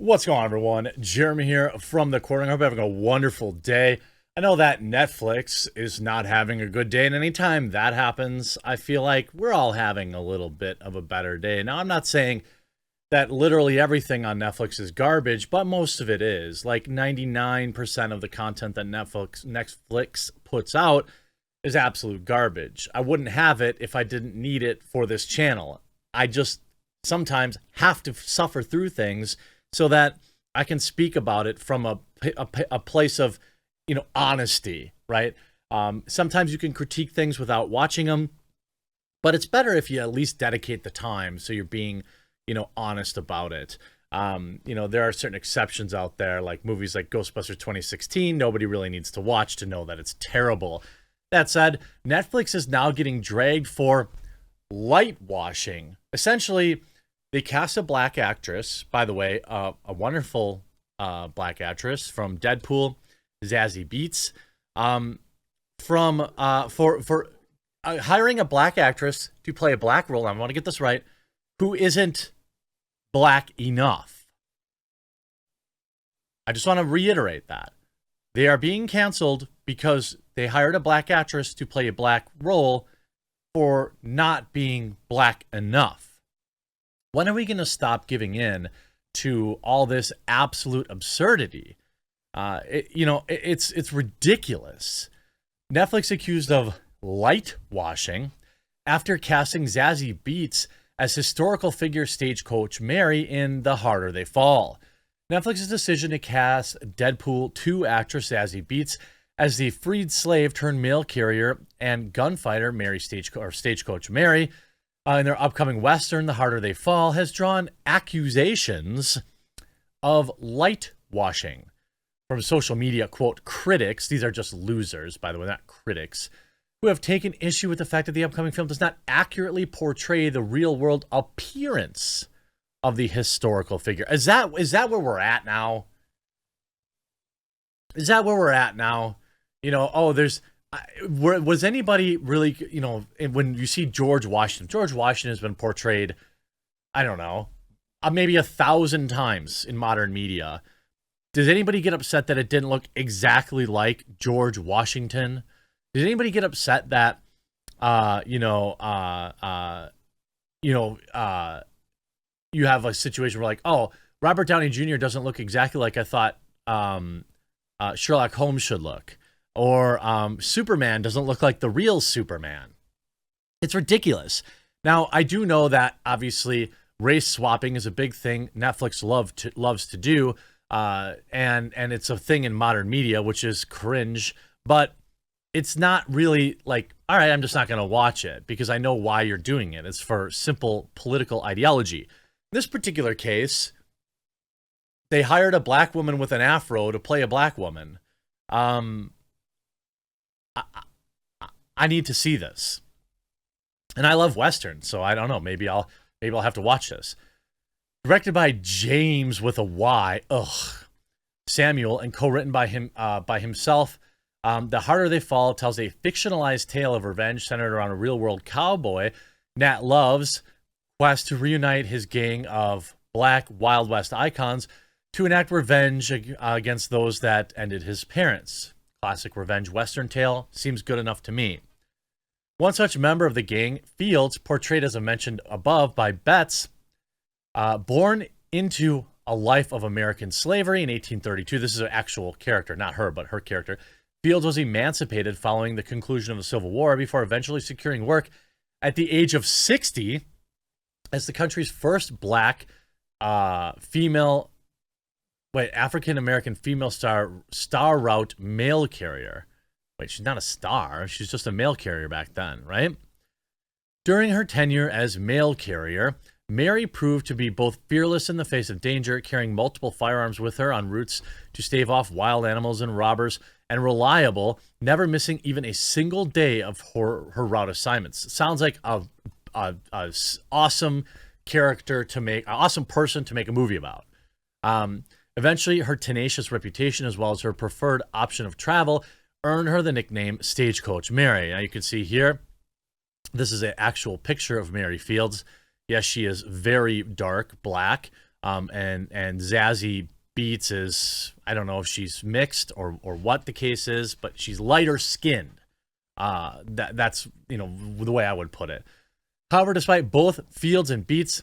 What's going on, everyone? Jeremy here from the corner. I hope you're having a wonderful day. I know that Netflix is not having a good day, and anytime that happens, I feel like we're all having a little bit of a better day. Now, I'm not saying that literally everything on Netflix is garbage, but most of it is. Like 99% of the content that Netflix puts out is absolute garbage. I wouldn't have it if I didn't need it for this channel. I just sometimes have to suffer through things so that I can speak about it from a place of, honesty, right? Sometimes you can critique things without watching them, but it's better if you at least dedicate the time so you're being, honest about it. There are certain exceptions out there, like movies like Ghostbusters 2016. Nobody really needs to watch to know that it's terrible. That said, Netflix is now getting dragged for light washing. Essentially, they cast a black actress, by the way, a wonderful black actress from Deadpool, Zazie Beetz, for hiring a black actress to play a black role. I want to get this right, who isn't black enough. I just want to reiterate that. They are being canceled because they hired a black actress to play a black role for not being black enough. When are we going to stop giving in to all this absolute absurdity? It's ridiculous. Netflix accused of light washing after casting Zazie Beetz as historical figure stagecoach Mary in The Harder They Fall. Netflix's decision to cast Deadpool 2 actress Zazie Beetz as the freed slave turned mail carrier and gunfighter stagecoach Mary in their upcoming Western, The Harder They Fall, has drawn accusations of light washing from social media, quote, critics. These are just losers, by the way, not critics, who have taken issue with the fact that the upcoming film does not accurately portray the real-world appearance of the historical figure. Is that where we're at now? Is that where we're at now? Was anybody really, when you see George Washington has been portrayed, I don't know, maybe 1,000 times in modern media. Does anybody get upset that it didn't look exactly like George Washington? Did anybody get upset that, you have a situation where, like, oh, Robert Downey Jr. doesn't look exactly like I thought Sherlock Holmes should look. Or Superman doesn't look like the real Superman. It's ridiculous. Now, I do know that, obviously, race swapping is a big thing Netflix loves to do. And it's a thing in modern media, which is cringe. But it's not really like, all right, I'm just not going to watch it because I know why you're doing it. It's for simple political ideology. In this particular case, they hired a black woman with an afro to play a black woman. I need to see this, and I love Westerns, so I don't know. Maybe I'll have to watch this. Directed by James with a Y, Samuel, and co-written by himself. The Harder They Fall tells a fictionalized tale of revenge centered around a real-world cowboy, Nat Love's quest to reunite his gang of black Wild West icons to enact revenge against those that ended his parents. Classic revenge Western tale seems good enough to me. One such member of the gang, Fields, portrayed as I mentioned above by Beetz, born into a life of American slavery in 1832. This is an actual character, not her, but her character. Fields was emancipated following the conclusion of the Civil War before eventually securing work at the age of 60 as the country's first black African-American female star route mail carrier. Wait, she's not a star. She's just a mail carrier back then, right? During her tenure as mail carrier, Mary proved to be both fearless in the face of danger, carrying multiple firearms with her on routes to stave off wild animals and robbers, and reliable, never missing even a single day of her route assignments. Sounds like a awesome character to make, an awesome person to make a movie about. Eventually, her tenacious reputation, as well as her preferred option of travel, earned her the nickname Stagecoach Mary. Now, you can see here, this is an actual picture of Mary Fields. Yes, she is very dark black. And Zazie Beetz is, I don't know if she's mixed or what the case is, but she's lighter skinned. That's, you know, the way I would put it. However, despite both Fields and Beetz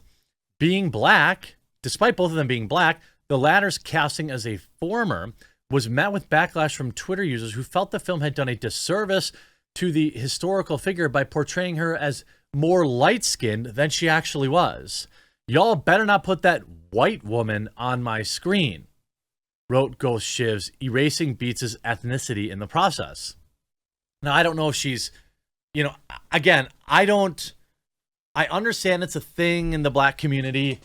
being black, despite both of them being black, the latter's casting as a former was met with backlash from Twitter users who felt the film had done a disservice to the historical figure by portraying her as more light-skinned than she actually was. Y'all better not put that white woman on my screen, wrote Ghost Shivs, erasing Beetz' ethnicity in the process. Now, I don't know if she's, you know, again, I understand it's a thing in the black community,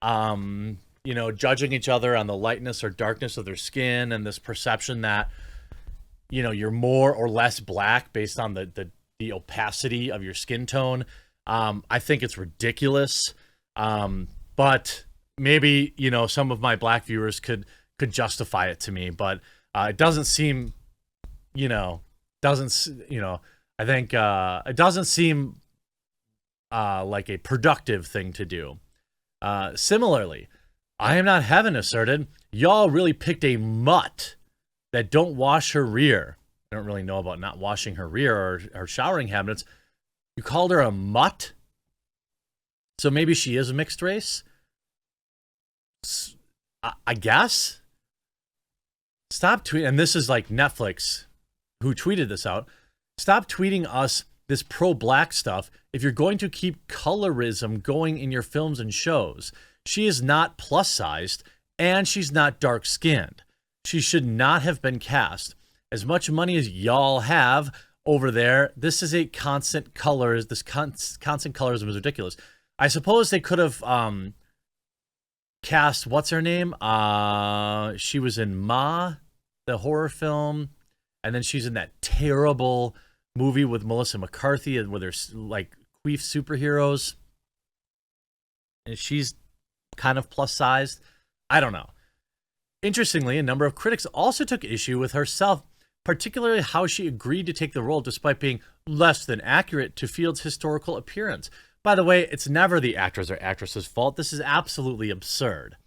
you know, judging each other on the lightness or darkness of their skin and this perception that, you know, you're more or less black based on the opacity of your skin tone. I think it's ridiculous. But maybe, you know, some of my black viewers could justify it to me, but it doesn't seem, I think it doesn't seem like a productive thing to do. Similarly, I Am Not Heaven asserted, y'all really picked a mutt that don't wash her rear. I don't really know about not washing her rear or her showering habits. You called her a mutt? So maybe she is a mixed race? I guess? Stop tweeting, and this is like Netflix who tweeted this out. Stop tweeting us this pro-black stuff if you're going to keep colorism going in your films and shows. She is not plus-sized, and she's not dark-skinned. She should not have been cast. As much money as y'all have over there, this is a constant color. This constant colorism is ridiculous. I suppose they could have cast, what's her name? She was in Ma, the horror film, and then she's in that terrible movie with Melissa McCarthy where there's like queef superheroes. And she's kind of plus-sized. I don't know. Interestingly, a number of critics also took issue with herself, particularly how she agreed to take the role despite being less than accurate to Fields' historical appearance. By the way, it's never the actors or actress's fault. This is absolutely absurd.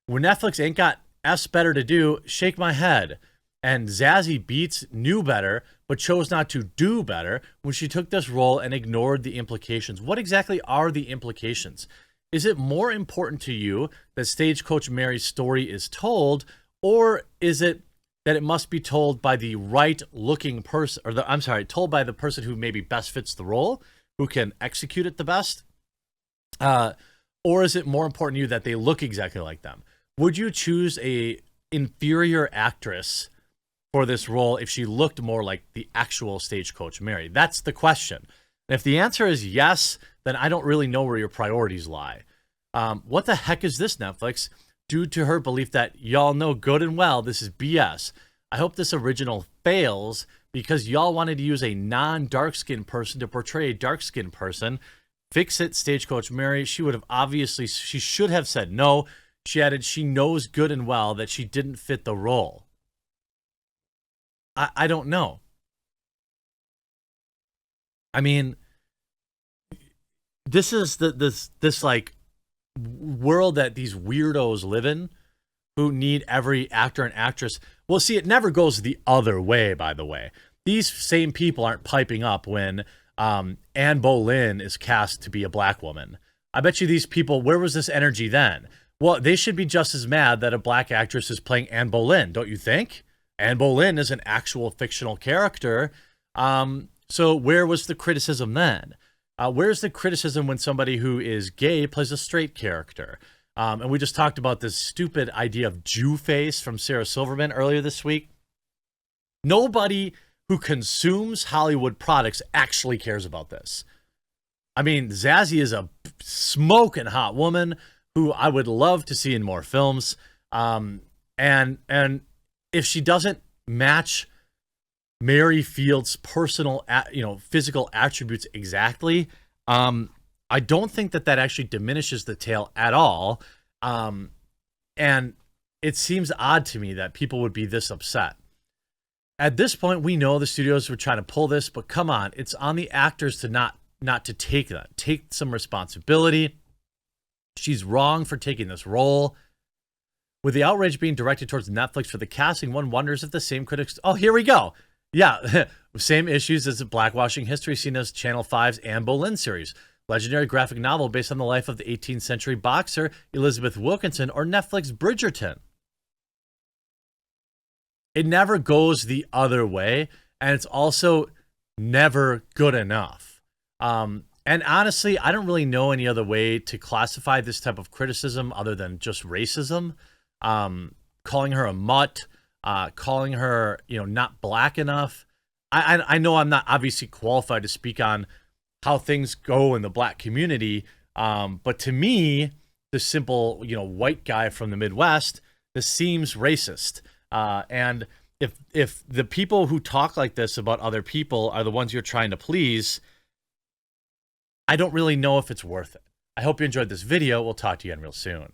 When Netflix ain't got S better to do, shake my head. And Zazie Beetz knew better, but chose not to do better when she took this role and ignored the implications. What exactly are the implications? Is it more important to you that Stagecoach Mary's story is told, or is it that it must be told by the right-looking person, or told by the person who maybe best fits the role, who can execute it the best? Or is it more important to you that they look exactly like them? Would you choose a inferior actress for this role if she looked more like the actual Stagecoach Mary? That's the question. And if the answer is yes, then I don't really know where your priorities lie. What the heck is this, Netflix? Due to her belief that y'all know good and well this is BS. I hope this original fails because y'all wanted to use a non-dark-skinned person to portray a dark-skinned person. Fix it, Stagecoach Mary. She should have said no. She added, she knows good and well that she didn't fit the role. I don't know. I mean, this is this like world that these weirdos live in who need every actor and actress. Well, see, it never goes the other way, by the way. These same people aren't piping up when Anne Boleyn is cast to be a black woman. I bet you these people, where was this energy then? Well, they should be just as mad that a black actress is playing Anne Boleyn, don't you think? Anne Boleyn is an actual fictional character. So where was the criticism then? Where's the criticism when somebody who is gay plays a straight character? And we just talked about this stupid idea of Jew face from Sarah Silverman earlier this week. Nobody who consumes Hollywood products actually cares about this. I mean, Zazie is a smoking hot woman who I would love to see in more films. And if she doesn't match Mary Fields' personal, physical attributes exactly, I don't think that actually diminishes the tale at all. And it seems odd to me that people would be this upset. At this point, we know the studios were trying to pull this, but come on, it's on the actors to not to take that. Take some responsibility. She's wrong for taking this role. With the outrage being directed towards Netflix for the casting, one wonders if the same critics... Oh, here we go. Yeah, same issues as the blackwashing history seen as Channel 5's Anne Boleyn series. Legendary graphic novel based on the life of the 18th century boxer Elizabeth Wilkinson, or Netflix Bridgerton. It never goes the other way, and it's also never good enough. And honestly, I don't really know any other way to classify this type of criticism other than just racism. Calling her a mutt, calling her, not black enough. I know I'm not obviously qualified to speak on how things go in the black community, but to me, the simple, white guy from the Midwest, this seems racist. And if the people who talk like this about other people are the ones you're trying to please, I don't really know if it's worth it. I hope you enjoyed this video. We'll talk to you again real soon.